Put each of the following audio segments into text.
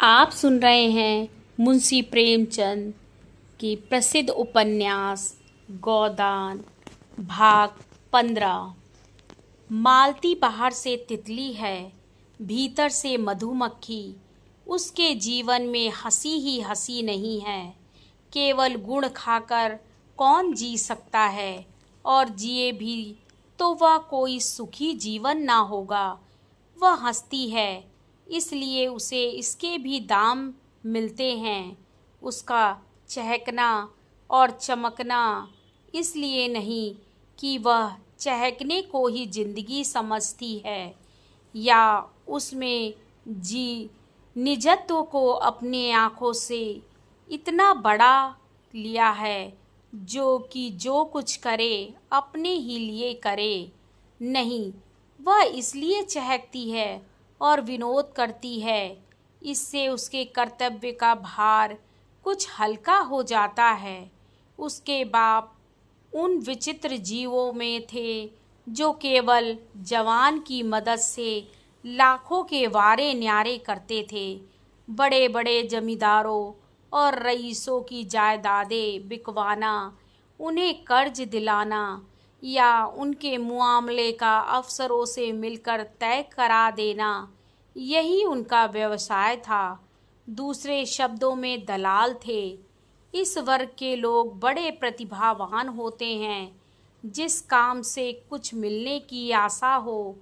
आप सुन रहे हैं मुंशी प्रेमचंद की प्रसिद्ध उपन्यास गोदान भाग 15। मालती बाहर से तितली है, भीतर से मधुमक्खी। उसके जीवन में हंसी ही हंसी नहीं है। केवल गुड़ खाकर कौन जी सकता है, और जिए भी तो वह कोई सुखी जीवन ना होगा। वह हंसती है, इसलिए उसे इसके भी दाम मिलते हैं। उसका चहकना और चमकना इसलिए नहीं कि वह चहकने को ही जिंदगी समझती है, या उसमें जी निजत्व को अपने आँखों से इतना बड़ा लिया है जो कि जो कुछ करे अपने ही लिए करे। नहीं, वह इसलिए चहकती है और विनोद करती है। इससे उसके कर्तव्य का भार कुछ हल्का हो जाता है। उसके बाप उन विचित्र जीवों में थे जो केवल जवान की मदद से लाखों के वारे न्यारे करते थे। बड़े बड़े जमींदारों और रईसों की जायदादें बिकवाना, उन्हें कर्ज दिलाना या उनके मुआमले का अफसरों से मिलकर तय करा देना, यही उनका व्यवसाय था। दूसरे शब्दों में दलाल थे। इस वर्ग के लोग बड़े प्रतिभावान होते हैं। जिस काम से कुछ मिलने की आशा हो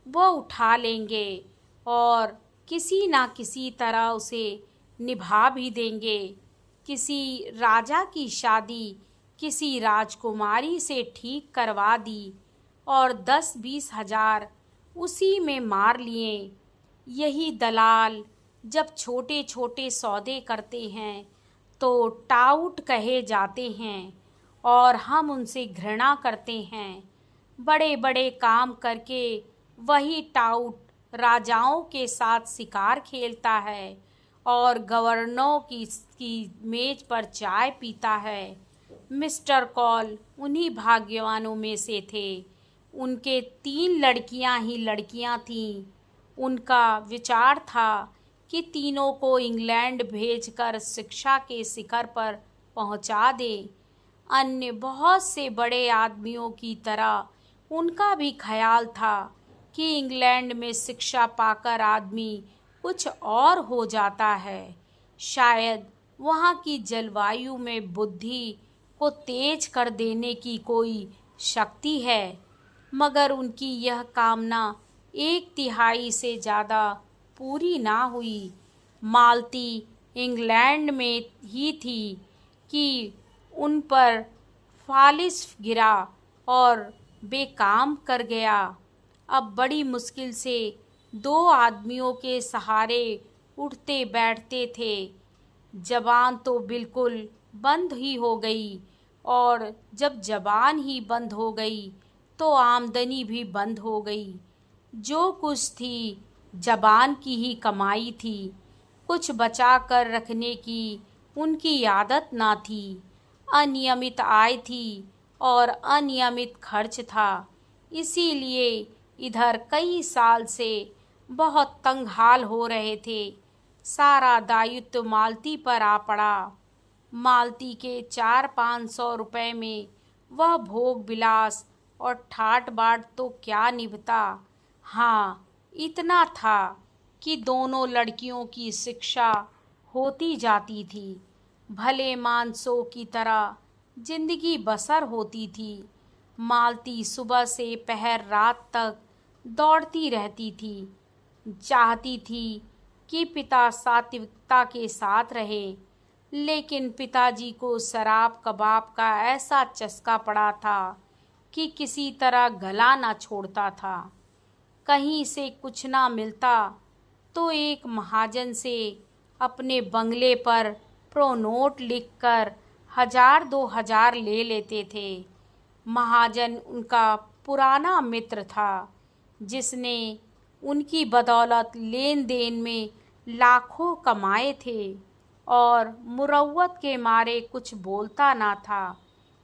वह उठा लेंगे और किसी ना किसी तरह उसे निभा भी देंगे। किसी राजा की शादी किसी राजकुमारी से ठीक करवा दी और 10-20 हजार उसी में मार लिए। यही दलाल जब छोटे छोटे सौदे करते हैं तो टाउट कहे जाते हैं और हम उनसे घृणा करते हैं। बड़े बड़े काम करके वही टाउट राजाओं के साथ शिकार खेलता है और गवर्नरों की मेज पर चाय पीता है। मिस्टर कॉल उन्हीं भाग्यवानों में से थे। उनके 3 लड़कियां ही लड़कियां थीं। उनका विचार था कि तीनों को इंग्लैंड भेजकर शिक्षा के शिखर पर पहुंचा दे। अन्य बहुत से बड़े आदमियों की तरह उनका भी ख्याल था कि इंग्लैंड में शिक्षा पाकर आदमी कुछ और हो जाता है। शायद वहाँ की जलवायु में बुद्धि को तेज कर देने की कोई शक्ति है, मगर उनकी यह कामना 1/3 से ज़्यादा पूरी ना हुई। मालती इंग्लैंड में ही थी कि उन पर फालिस गिरा और बेकाम कर गया। अब बड़ी मुश्किल से 2 आदमियों के सहारे उठते बैठते थे। जबान तो बिल्कुल बंद ही हो गई, और जब जबान ही बंद हो गई तो आमदनी भी बंद हो गई। जो कुछ थी जबान की ही कमाई थी। कुछ बचा कर रखने की उनकी आदत ना थी। अनियमित आय थी और अनियमित खर्च था। इसीलिए इधर कई साल से बहुत तंगहाल हो रहे थे। सारा दायित्व मालती पर आ पड़ा। मालती के 400-500 रुपए में वह भोग विलास और ठाट बाट तो क्या निभता। हाँ, इतना था कि दोनों लड़कियों की शिक्षा होती जाती थी। भले मानसों की तरह जिंदगी बसर होती थी। मालती सुबह से पहर रात तक दौड़ती रहती थी। चाहती थी कि पिता सात्विकता के साथ रहे, लेकिन पिताजी को शराब कबाब का ऐसा चस्का पड़ा था कि किसी तरह गला ना छोड़ता था। कहीं से कुछ ना मिलता तो एक महाजन से अपने बंगले पर प्रोनोट लिखकर 1000-2000 ले लेते थे। महाजन उनका पुराना मित्र था, जिसने उनकी बदौलत लेन देन में लाखों कमाए थे और मुरव्वत के मारे कुछ बोलता ना था।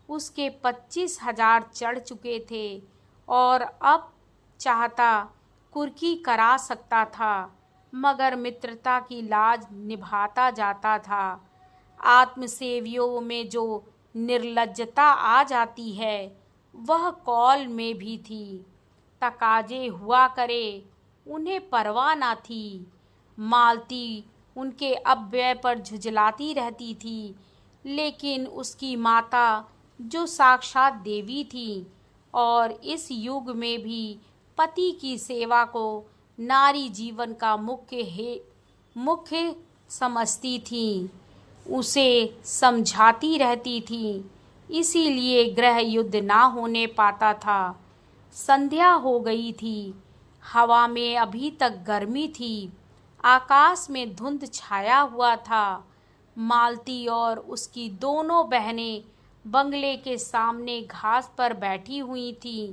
उसके 25,000 चढ़ चुके थे और अब चाहता कुर्की करा सकता था। मगर मित्रता की लाज निभाता जाता था। आत्मसेवियों में जो निर्लज्जता आ जाती है वह कौल में भी थी। तकाजे हुआ करे, उन्हें परवाह ना थी। मालती उनके अपव्यय पर झुंझलाती रहती थी, लेकिन उसकी माता जो साक्षात देवी थी और इस युग में भी पति की सेवा को नारी जीवन का मुख्य समझती थी, उसे समझाती रहती थी। इसीलिए गृह युद्ध ना होने पाता था। संध्या हो गई थी, हवा में अभी तक गर्मी थी, आकाश में धुंध छाया हुआ था। मालती और उसकी दोनों बहनें बंगले के सामने घास पर बैठी हुई थीं।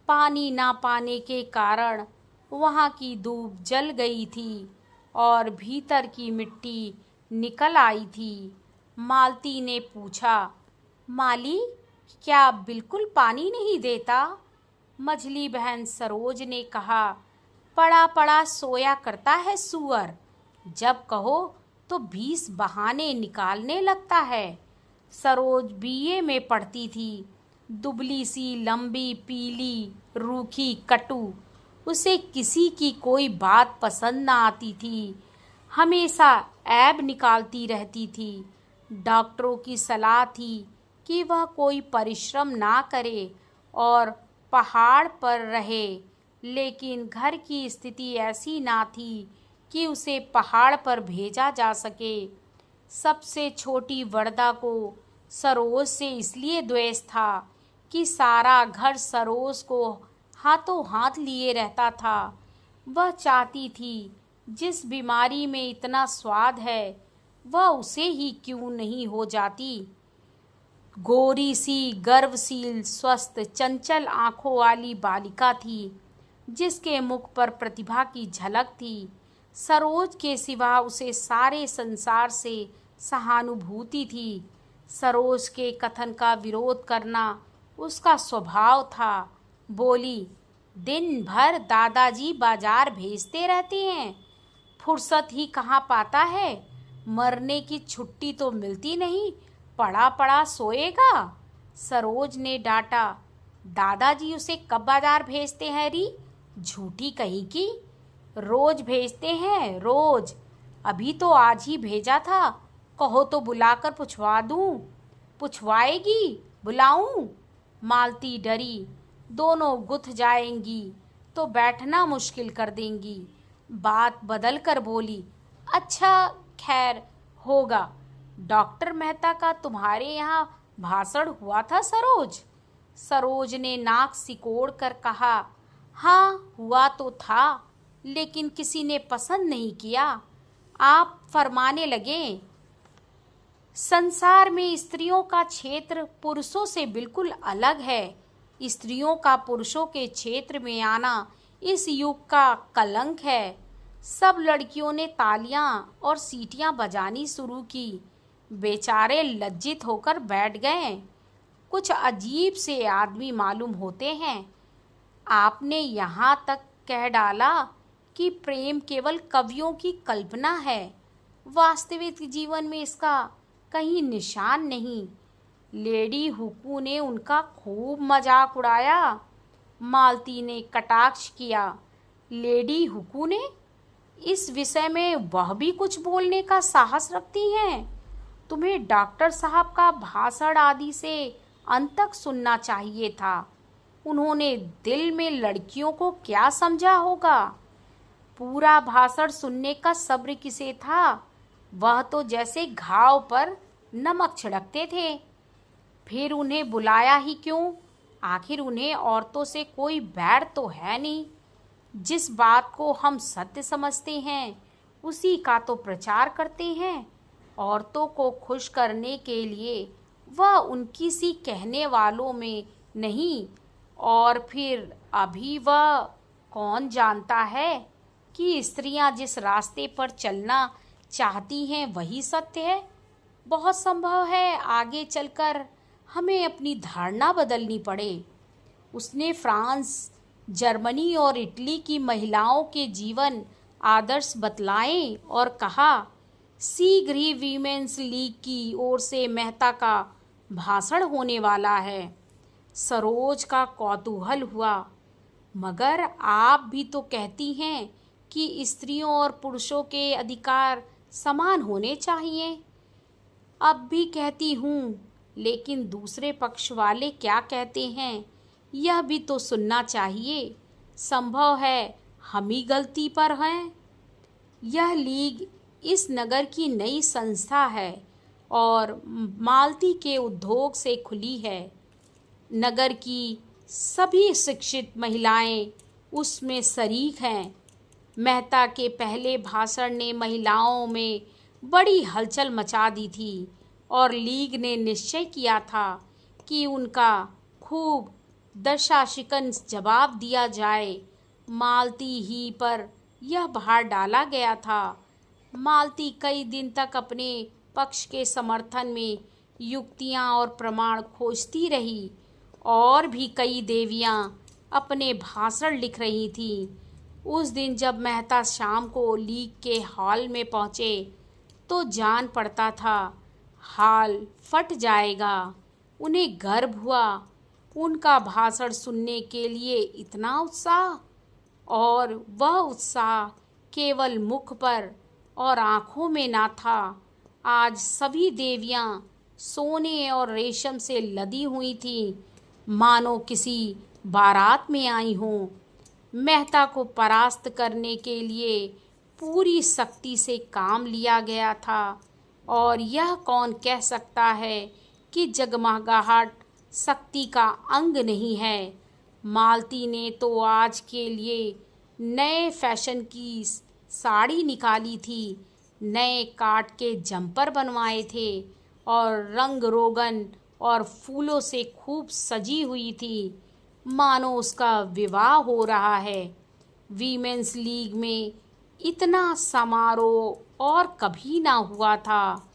पानी ना पाने के कारण वहाँ की धूप जल गई थी और भीतर की मिट्टी निकल आई थी। मालती ने पूछा, माली, क्या आप बिल्कुल पानी नहीं देता? मझली बहन सरोज ने कहा, पड़ा पड़ा सोया करता है सूअर, जब कहो तो 20 बहाने निकालने लगता है। सरोज बीए में पढ़ती थी, दुबली सी, लंबी, पीली, रूखी, कटु। उसे किसी की कोई बात पसंद ना आती थी, हमेशा ऐब निकालती रहती थी। डॉक्टरों की सलाह थी कि वह कोई परिश्रम ना करे और पहाड़ पर रहे, लेकिन घर की स्थिति ऐसी ना थी कि उसे पहाड़ पर भेजा जा सके। सबसे छोटी वरदा को सरोज से इसलिए द्वेष था कि सारा घर सरोज को हाथों हाथ लिए रहता था। वह चाहती थी जिस बीमारी में इतना स्वाद है वह उसे ही क्यों नहीं हो जाती। गोरी सी, गर्वशील, स्वस्थ, चंचल आंखों वाली बालिका थी जिसके मुख पर प्रतिभा की झलक थी। सरोज के सिवा उसे सारे संसार से सहानुभूति थी। सरोज के कथन का विरोध करना उसका स्वभाव था। बोली, दिन भर दादाजी बाजार भेजते रहते हैं, फुर्सत ही कहाँ पाता है, मरने की छुट्टी तो मिलती नहीं, पड़ा पड़ा सोएगा। सरोज ने डांटा, दादाजी उसे कब बाजार भेजते हैं री? झूठी कहीं की। रोज भेजते हैं, रोज। अभी तो आज ही भेजा था, कहो तो बुलाकर पूछवा दूं। पूछवाएगी? बुलाऊं? मालती डरी, दोनों गुथ जाएंगी तो बैठना मुश्किल कर देंगी। बात बदल कर बोली, अच्छा खैर होगा। डॉक्टर मेहता का तुम्हारे यहाँ भाषण हुआ था सरोज? सरोज ने नाक सिकोड़ कर कहा, हाँ हुआ तो था, लेकिन किसी ने पसंद नहीं किया। आप फरमाने लगे, संसार में स्त्रियों का क्षेत्र पुरुषों से बिल्कुल अलग है। स्त्रियों का पुरुषों के क्षेत्र में आना इस युग का कलंक है। सब लड़कियों ने तालियां और सीटियां बजानी शुरू की। बेचारे लज्जित होकर बैठ गए। कुछ अजीब से आदमी मालूम होते हैं। आपने यहाँ तक कह डाला कि प्रेम केवल कवियों की कल्पना है, वास्तविक जीवन में इसका कहीं निशान नहीं। लेडी हुकू ने उनका खूब मजाक उड़ाया। मालती ने कटाक्ष किया, लेडी हुकू ने? इस विषय में वह भी कुछ बोलने का साहस रखती हैं? तुम्हें डॉक्टर साहब का भाषण आदि से अंत तक सुनना चाहिए था। उन्होंने दिल में लड़कियों को क्या समझा होगा? पूरा भाषण सुनने का सब्र किसे था? वह तो जैसे घाव पर नमक छिड़कते थे। फिर उन्हें बुलाया ही क्यों? आखिर उन्हें औरतों से कोई बैर तो है नहीं। जिस बात को हम सत्य समझते हैं उसी का तो प्रचार करते हैं। औरतों को खुश करने के लिए वह उनकी सी कहने वालों में नहीं। और फिर अभी वह कौन जानता है कि स्त्रियां जिस रास्ते पर चलना चाहती हैं वही सत्य है। बहुत संभव है आगे चलकर हमें अपनी धारणा बदलनी पड़े। उसने फ्रांस, जर्मनी और इटली की महिलाओं के जीवन आदर्श बतलाएं और कहा, शीघ्र ही वीमेंस लीग की ओर से मेहता का भाषण होने वाला है। सरोज का कौतूहल हुआ, मगर आप भी तो कहती हैं कि स्त्रियों और पुरुषों के अधिकार समान होने चाहिए। अब भी कहती हूँ, लेकिन दूसरे पक्ष वाले क्या कहते हैं यह भी तो सुनना चाहिए। संभव है हम ही गलती पर हैं। यह लीग इस नगर की नई संस्था है और मालती के उद्योग से खुली है। नगर की सभी शिक्षित महिलाएं उसमें शरीक हैं। मेहता के पहले भाषण ने महिलाओं में बड़ी हलचल मचा दी थी और लीग ने निश्चय किया था कि उनका खूब दशाशिकन जवाब दिया जाए। मालती ही पर यह भार डाला गया था। मालती कई दिन तक अपने पक्ष के समर्थन में युक्तियां और प्रमाण खोजती रही और भी कई देवियां अपने भाषण लिख रही थीं। उस दिन जब मेहता शाम को लीग के हॉल में पहुँचे तो जान पड़ता था हाल फट जाएगा। उन्हें गर्व हुआ, उनका भाषण सुनने के लिए इतना उत्साह, और वह उत्साह केवल मुख पर और आँखों में ना था। आज सभी देवियां सोने और रेशम से लदी हुई थीं, मानो किसी बारात में आई हों। मेहता को परास्त करने के लिए पूरी शक्ति से काम लिया गया था, और यह कौन कह सकता है कि जगमगाहट शक्ति का अंग नहीं है। मालती ने तो आज के लिए नए फैशन की साड़ी निकाली थी, नए काट के जंपर बनवाए थे और रंग रोगन और फूलों से खूब सजी हुई थी, मानो उसका विवाह हो रहा है। वीमेंस लीग में इतना समारोह और कभी ना हुआ था।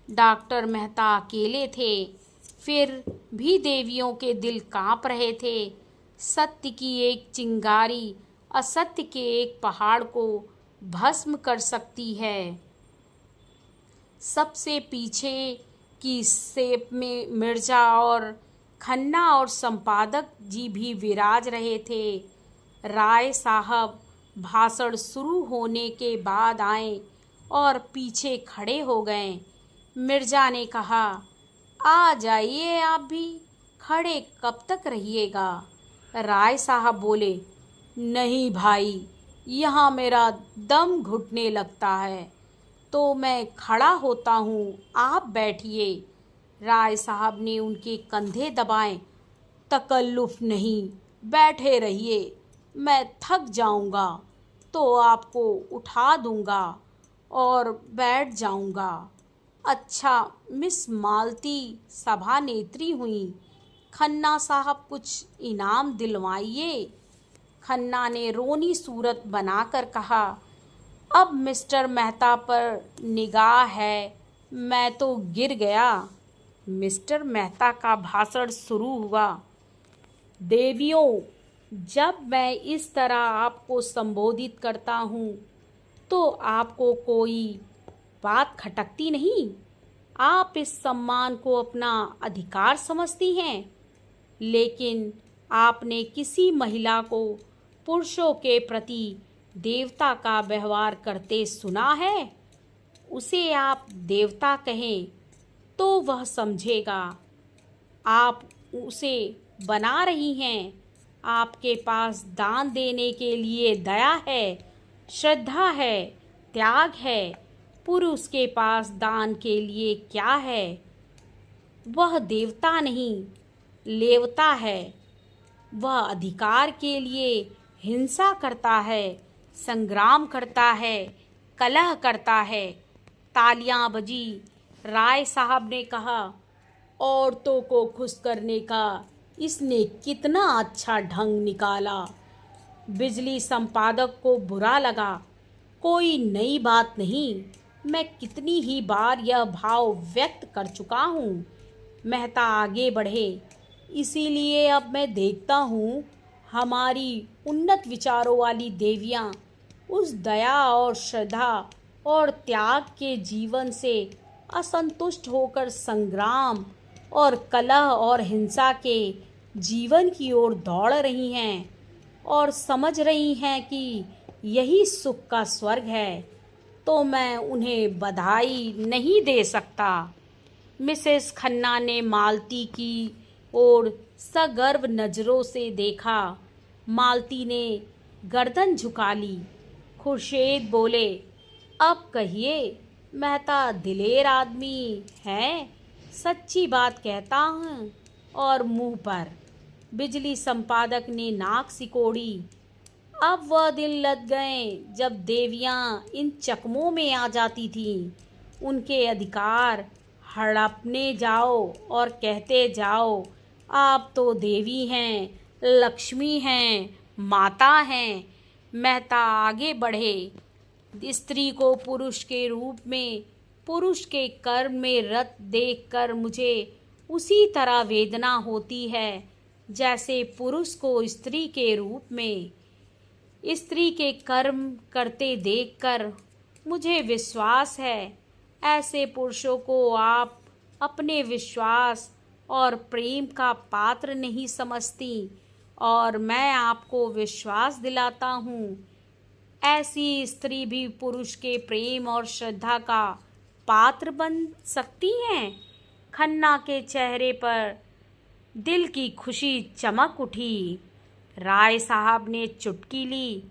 डॉक्टर मेहता अकेले थे, फिर भी देवियों के दिल कांप रहे थे। सत्य की एक चिंगारी असत्य के एक पहाड़ को भस्म कर सकती है। सबसे पीछे की सेप में मिर्जा और खन्ना और संपादक जी भी विराज रहे थे। राय साहब भाषण शुरू होने के बाद आए और पीछे खड़े हो गए। मिर्जा ने कहा, आ जाइए, आप भी खड़े कब तक रहिएगा। राय साहब बोले, नहीं भाई, यहाँ मेरा दम घुटने लगता है तो मैं खड़ा होता हूँ, आप बैठिए। राय साहब ने उनके कंधे दबाए। तकल्लुफ़ नहीं, बैठे रहिए, मैं थक जाऊँगा तो आपको उठा दूँगा और बैठ जाऊँगा। अच्छा, मिस मालती सभा नेत्री हुई, खन्ना साहब कुछ इनाम दिलवाइए। खन्ना ने रोनी सूरत बनाकर कहा, अब मिस्टर मेहता पर निगाह है, मैं तो गिर गया। मिस्टर मेहता का भाषण शुरू हुआ। देवियों, जब मैं इस तरह आपको संबोधित करता हूँ तो आपको कोई बात खटकती नहीं? आप इस सम्मान को अपना अधिकार समझती हैं, लेकिन आपने किसी महिला को पुरुषों के प्रति देवता का व्यवहार करते सुना है? उसे आप देवता कहें तो वह समझेगा। आप उसे बना रही हैं। आपके पास दान देने के लिए दया है, श्रद्धा है, त्याग है। पुरुष के पास दान के लिए क्या है? वह देवता नहीं, लेवता है। वह अधिकार के लिए हिंसा करता है, संग्राम करता है, कलह करता है। तालियां बजी। राय साहब ने कहा, औरतों को खुश करने का इसने कितना अच्छा ढंग निकाला। बिजली संपादक को बुरा लगा। कोई नई बात नहीं, मैं कितनी ही बार यह भाव व्यक्त कर चुका हूँ। मेहता आगे बढ़े, इसीलिए अब मैं देखता हूँ हमारी उन्नत विचारों वाली देवियाँ उस दया और श्रद्धा और त्याग के जीवन से असंतुष्ट होकर संग्राम और कलह और हिंसा के जीवन की ओर दौड़ रही हैं और समझ रही हैं कि यही सुख का स्वर्ग है, तो मैं उन्हें बधाई नहीं दे सकता। मिसेस खन्ना ने मालती की ओर सगर्व नजरों से देखा। मालती ने गर्दन झुका ली। खुर्शीद बोले, अब कहिए, मेहता दिलेर आदमी है, सच्ची बात कहता हूँ। और मुंह पर बिजली संपादक ने नाक सिकोड़ी। अब वह दिन लद गए जब देवियाँ इन चकमों में आ जाती थीं। उनके अधिकार हड़पने जाओ और कहते जाओ, आप तो देवी हैं, लक्ष्मी हैं, माता हैं। मेहता आगे बढ़े। स्त्री को पुरुष के रूप में, पुरुष के कर्म में रत देखकर मुझे उसी तरह वेदना होती है जैसे पुरुष को स्त्री के रूप में। स्त्री के कर्म करते देखकर मुझे विश्वास है ऐसे पुरुषों को आप अपने विश्वास और प्रेम का पात्र नहीं समझती, और मैं आपको विश्वास दिलाता हूँ ऐसी स्त्री भी पुरुष के प्रेम और श्रद्धा का पात्र बन सकती हैं। खन्ना के चेहरे पर दिल की खुशी चमक उठी। राय साहब ने चुटकी ली।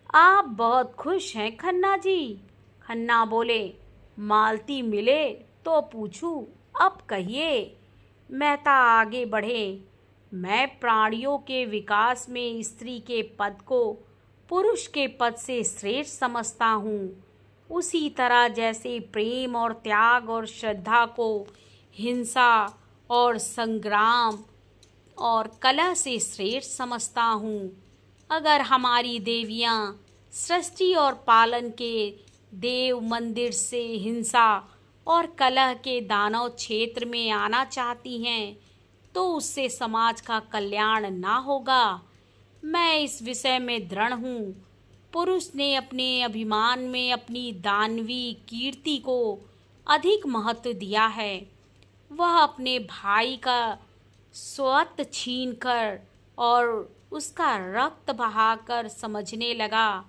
आप बहुत खुश हैं खन्ना जी। खन्ना बोले, मालती मिले तो पूछूं, अब कहिए। मेहता आगे बढ़े। मैं प्राणियों के विकास में स्त्री के पद को पुरुष के पद से श्रेष्ठ समझता हूँ, उसी तरह जैसे प्रेम और त्याग और श्रद्धा को हिंसा और संग्राम और कलह से श्रेष्ठ समझता हूँ। अगर हमारी देवियाँ सृष्टि और पालन के देव मंदिर से हिंसा और कलह के दानव क्षेत्र में आना चाहती हैं, तो उससे समाज का कल्याण ना होगा। मैं इस विषय में दृढ़ हूँ। पुरुष ने अपने अभिमान में अपनी दानवी कीर्ति को अधिक महत्व दिया है। वह अपने भाई का स्वत छीनकर और उसका रक्त बहाकर समझने लगा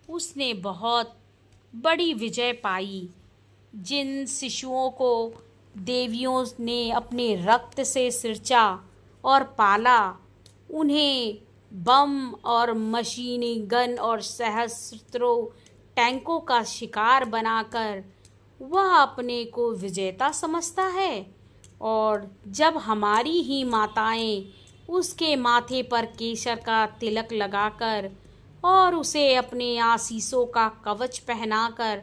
उसने बहुत बड़ी विजय पाई। जिन शिशुओं को देवियों ने अपने रक्त से सिंचा और पाला, उन्हें बम और मशीनी गन और सहस्त्रों टैंकों का शिकार बनाकर वह अपने को विजेता समझता है, और जब हमारी ही माताएं उसके माथे पर केसर का तिलक लगाकर और उसे अपने आशीषों का कवच पहनाकर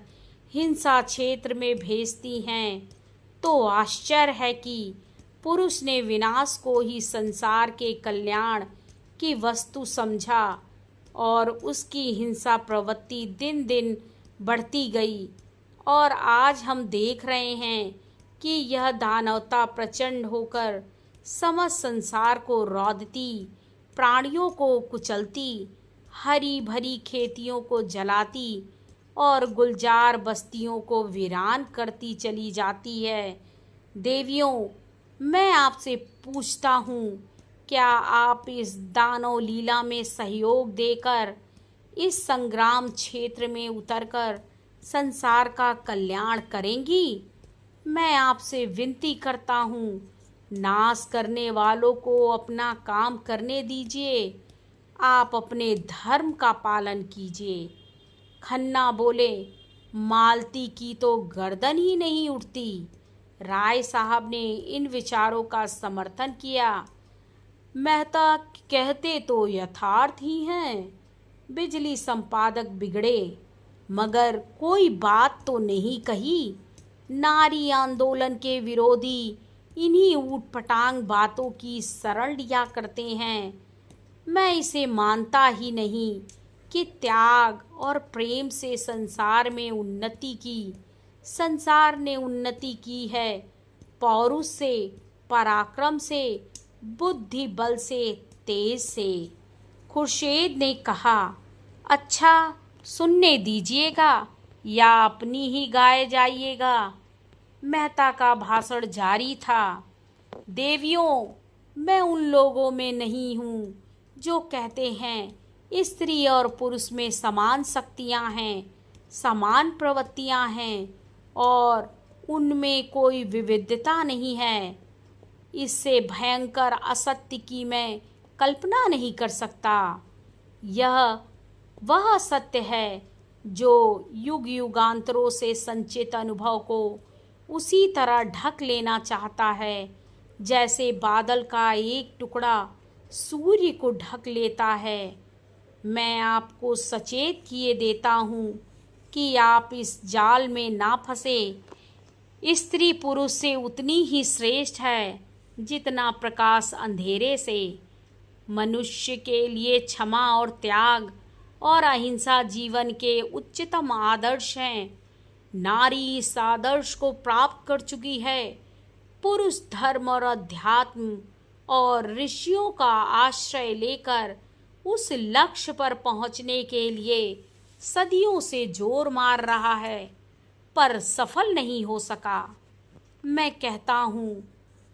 हिंसा क्षेत्र में भेजती हैं, तो आश्चर्य है कि पुरुष ने विनाश को ही संसार के कल्याण की वस्तु समझा और उसकी हिंसा प्रवृत्ति दिन दिन बढ़ती गई। और आज हम देख रहे हैं कि यह दानवता प्रचंड होकर समस्त संसार को रौंदती, प्राणियों को कुचलती, हरी भरी खेतियों को जलाती और गुलजार बस्तियों को वीरान करती चली जाती है। देवियों, मैं आपसे पूछता हूँ, क्या आप इस दानव लीला में सहयोग देकर इस संग्राम क्षेत्र में उतरकर संसार का कल्याण करेंगी? मैं आपसे विनती करता हूँ, नाश करने वालों को अपना काम करने दीजिए, आप अपने धर्म का पालन कीजिए। खन्ना बोले, मालती की तो गर्दन ही नहीं उठती। राय साहब ने इन विचारों का समर्थन किया। मेहता कहते तो यथार्थ ही हैं। बिजली संपादक बिगड़े, मगर कोई बात तो नहीं कही। नारी आंदोलन के विरोधी इन्हीं ऊटपटांग बातों की शरण लिया करते हैं। मैं इसे मानता ही नहीं कि त्याग और प्रेम से संसार ने उन्नति की है। पौरुष से, पराक्रम से, बुद्धि बल से, तेज से। खुर्शीद ने कहा, अच्छा सुनने दीजिएगा या अपनी ही गाए जाइएगा। मेहता का भाषण जारी था। देवियों, मैं उन लोगों में नहीं हूँ जो कहते हैं स्त्री और पुरुष में समान शक्तियाँ हैं, समान प्रवृत्तियाँ हैं और उनमें कोई विविधता नहीं है। इससे भयंकर असत्य की मैं कल्पना नहीं कर सकता। यह वह सत्य है जो युग युगांतरों से संचित अनुभव को उसी तरह ढक लेना चाहता है जैसे बादल का एक टुकड़ा सूर्य को ढक लेता है। मैं आपको सचेत किए देता हूँ कि आप इस जाल में ना फंसे। स्त्री पुरुष से उतनी ही श्रेष्ठ है जितना प्रकाश अंधेरे से। मनुष्य के लिए क्षमा और त्याग और अहिंसा जीवन के उच्चतम आदर्श हैं। नारी इस आदर्श को प्राप्त कर चुकी है। पुरुष धर्म और अध्यात्म और ऋषियों का आश्रय लेकर उस लक्ष्य पर पहुंचने के लिए सदियों से जोर मार रहा है, पर सफल नहीं हो सका। मैं कहता हूँ,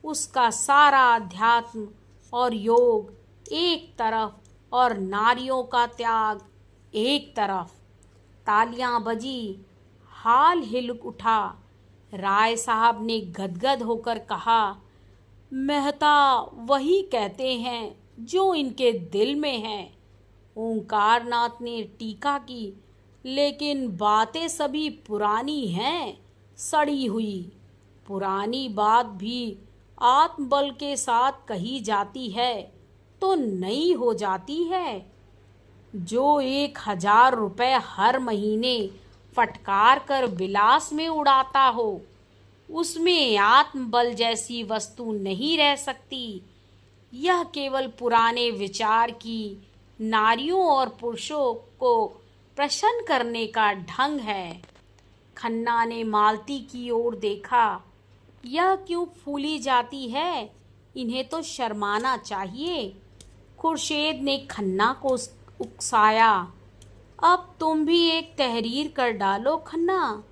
उसका सारा अध्यात्म और योग एक तरफ और नारियों का त्याग एक तरफ। तालियां बजी, हाल हिल उठा। राय साहब ने गदगद होकर कहा, मेहता वही कहते हैं जो इनके दिल में है। ओंकारनाथ ने टीका की, लेकिन बातें सभी पुरानी हैं, सड़ी हुई। पुरानी बात भी आत्मबल के साथ कही जाती है तो नई हो जाती है। जो 1,000 रुपये हर महीने फटकार कर विलास में उड़ाता हो, उसमें आत्मबल जैसी वस्तु नहीं रह सकती। यह केवल पुराने विचार की नारियों और पुरुषों को प्रसन्न करने का ढंग है। खन्ना ने मालती की ओर देखा। यह क्यों फूली जाती है? इन्हें तो शर्माना चाहिए। खुर्शीद ने खन्ना को उकसाया। अब तुम भी एक तहरीर कर डालो खन्ना,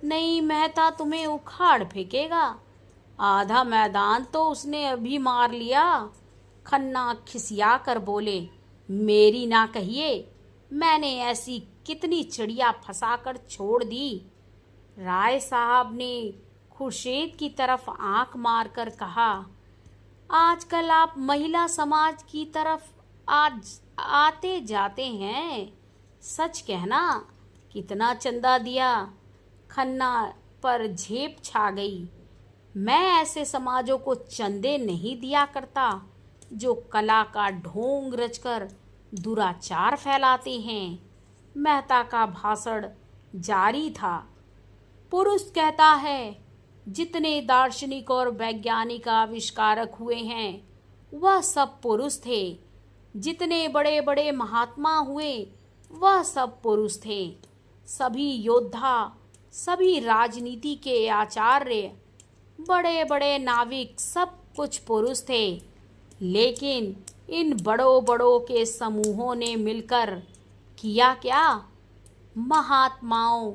नहीं मेहता तुम्हें उखाड़ फेंकेगा। आधा मैदान तो उसने अभी मार लिया। खन्ना खिसिया कर बोले, मेरी ना कहिए, मैंने ऐसी कितनी चिड़िया फंसा कर छोड़ दी। राय साहब ने खुर्शीद की तरफ आंख मारकर कहा, आजकल आप महिला समाज की तरफ आज आते जाते हैं। सच कहना, कितना चंदा दिया? खन्ना पर झेप छा गई। मैं ऐसे समाजों को चंदे नहीं दिया करता जो कला का ढोंग रचकर दुराचार फैलाते हैं। मेहता का भाषण जारी था। पुरुष कहता है, जितने दार्शनिक और वैज्ञानिक आविष्कारक हुए हैं वह सब पुरुष थे। जितने बड़े बड़े महात्मा हुए वह सब पुरुष थे। सभी योद्धा, सभी राजनीति के आचार्य, बड़े बड़े नाविक, सब कुछ पुरुष थे। लेकिन इन बड़ों बड़ों के समूहों ने मिलकर किया क्या? महात्माओं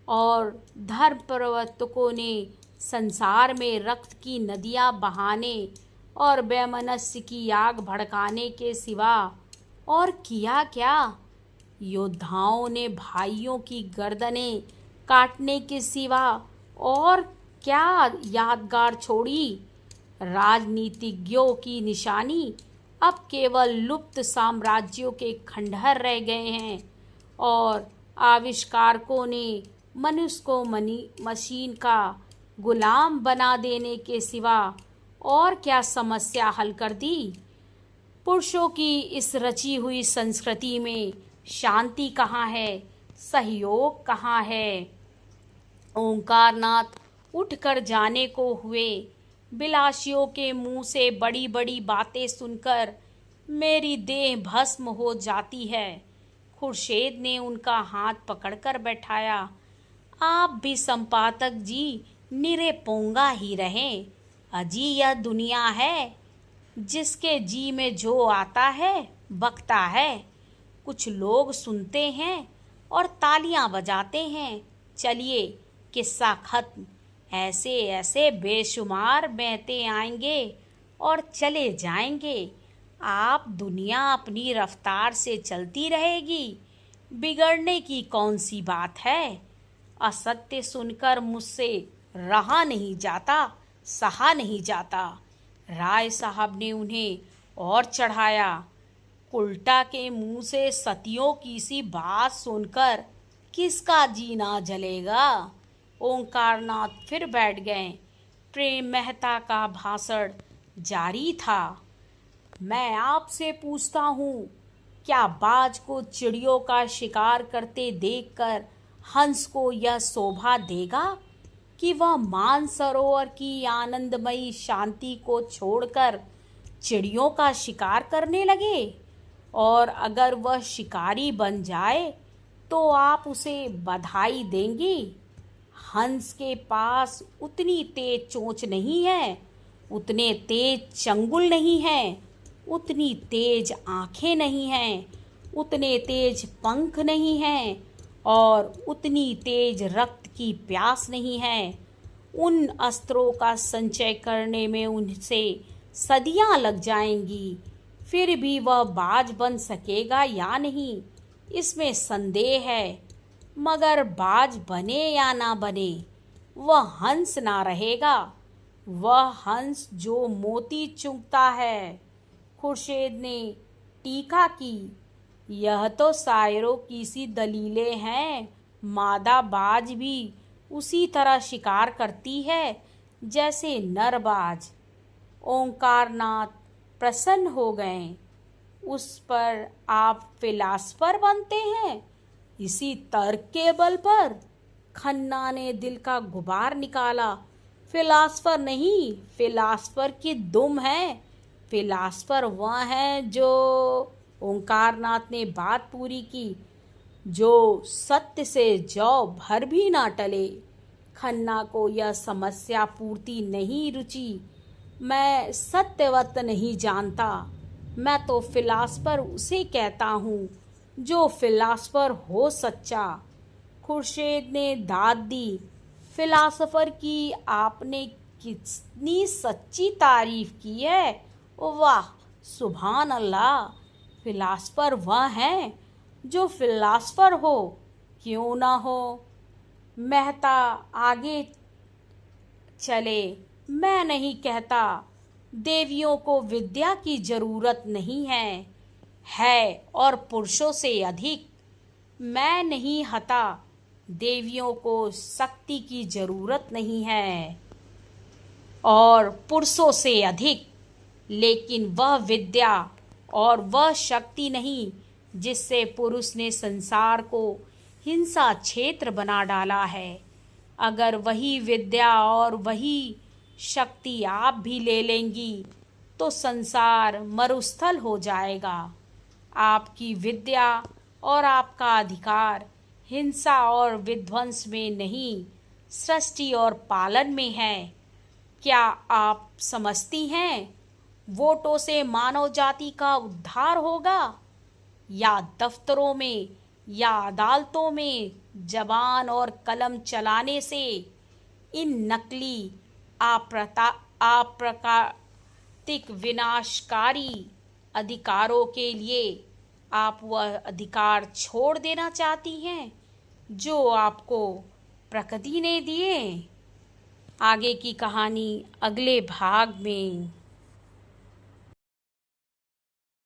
और धर्म प्रवर्तकों ने संसार में रक्त की नदियां बहाने और वैमनस्य की आग भड़काने के सिवा और किया क्या? योद्धाओं ने भाइयों की गर्दनें काटने के सिवा और क्या यादगार छोड़ी? राजनीतिज्ञों की निशानी अब केवल लुप्त साम्राज्यों के खंडहर रह गए हैं और आविष्कारकों ने मनुष्य को मशीन का गुलाम बना देने के सिवा और क्या समस्या हल कर दी? पुरुषों की इस रची हुई संस्कृति में शांति कहाँ है? सहयोग कहाँ है? ओंकारनाथ उठकर जाने को हुए। बिलासियों के मुंह से बड़ी बड़ी बातें सुनकर मेरी देह भस्म हो जाती है। खुर्शीद ने उनका हाथ पकड़कर बैठाया। आप भी संपादक जी निरे पोंगा ही रहें। अजी यह दुनिया है, जिसके जी में जो आता है बकता है। कुछ लोग सुनते हैं और तालियां बजाते हैं। चलिए किस्सा खत्म। ऐसे ऐसे बेशुमार बहते आएंगे और चले जाएंगे। आप दुनिया अपनी रफ्तार से चलती रहेगी, बिगड़ने की कौन सी बात है। असत्य सुनकर मुझसे रहा नहीं जाता, सहा नहीं जाता। राय साहब ने उन्हें और चढ़ाया। उल्टा के मुंह से सतियों की सी बात सुनकर किसका जीना जलेगा। ओंकारनाथ फिर बैठ गए। प्रेम मेहता का भाषण जारी था। मैं आपसे पूछता हूँ, क्या बाज को चिड़ियों का शिकार करते देखकर हंस को यह शोभा देगा कि वह मानसरोवर की आनंदमयी शांति को छोड़कर चिड़ियों का शिकार करने लगे? और अगर वह शिकारी बन जाए तो आप उसे बधाई देंगी? हंस के पास उतनी तेज चोंच नहीं है, उतने तेज चंगुल नहीं है, उतनी तेज आंखें नहीं हैं, उतने तेज पंख नहीं हैं और उतनी तेज रक्त की प्यास नहीं है। उन अस्त्रों का संचय करने में उनसे सदियां लग जाएंगी, फिर भी वह बाज बन सकेगा या नहीं, इसमें संदेह है। मगर बाज बने या ना बने, वह हंस ना रहेगा। वह हंस जो मोती चुगता है। खुर्शीद ने टीका की। यह तो शायरों की सी दलीलें हैं। मादा बाज भी उसी तरह शिकार करती है जैसे नर बाज। ओंकारनाथ प्रसन्न हो गए। उस पर आप फिलासफर बनते हैं, इसी तर्क के बल पर? खन्ना ने दिल का गुबार निकाला। फिलासफर नहीं, फिलासफर की दुम है। फिलासफर वह हैं जो, ओंकारनाथ ने बात पूरी की, जो सत्य से जौ भर भी ना टले। खन्ना को यह समस्या पूर्ति नहीं रुचि। मैं सत्यवत नहीं जानता। मैं तो फिलासफर उसे कहता हूँ जो फिलासफर हो सच्चा। खुर्शीद ने दाद दी। फिलासफर की आपने कितनी सच्ची तारीफ की है। वाह, सुभान अल्लाह। फिलासफर वह हैं जो फिलासफर हो, क्यों ना हो। मेहता आगे चले। मैं नहीं कहता देवियों को विद्या की जरूरत नहीं है और पुरुषों से अधिक। मैं नहीं हता देवियों को शक्ति की जरूरत नहीं है और पुरुषों से अधिक, लेकिन वह विद्या और वह शक्ति नहीं जिससे पुरुष ने संसार को हिंसा क्षेत्र बना डाला है। अगर वही विद्या और वही शक्ति आप भी ले लेंगी तो संसार मरुस्थल हो जाएगा। आपकी विद्या और आपका अधिकार हिंसा और विध्वंस में नहीं, सृष्टि और पालन में है। क्या आप समझती हैं वोटों से मानव जाति का उद्धार होगा, या दफ्तरों में या अदालतों में जबान और कलम चलाने से? इन नकली अप्राकृतिक विनाशकारी अधिकारों के लिए आप वह अधिकार छोड़ देना चाहती हैं जो आपको प्रकृति ने दिए। आगे की कहानी अगले भाग में।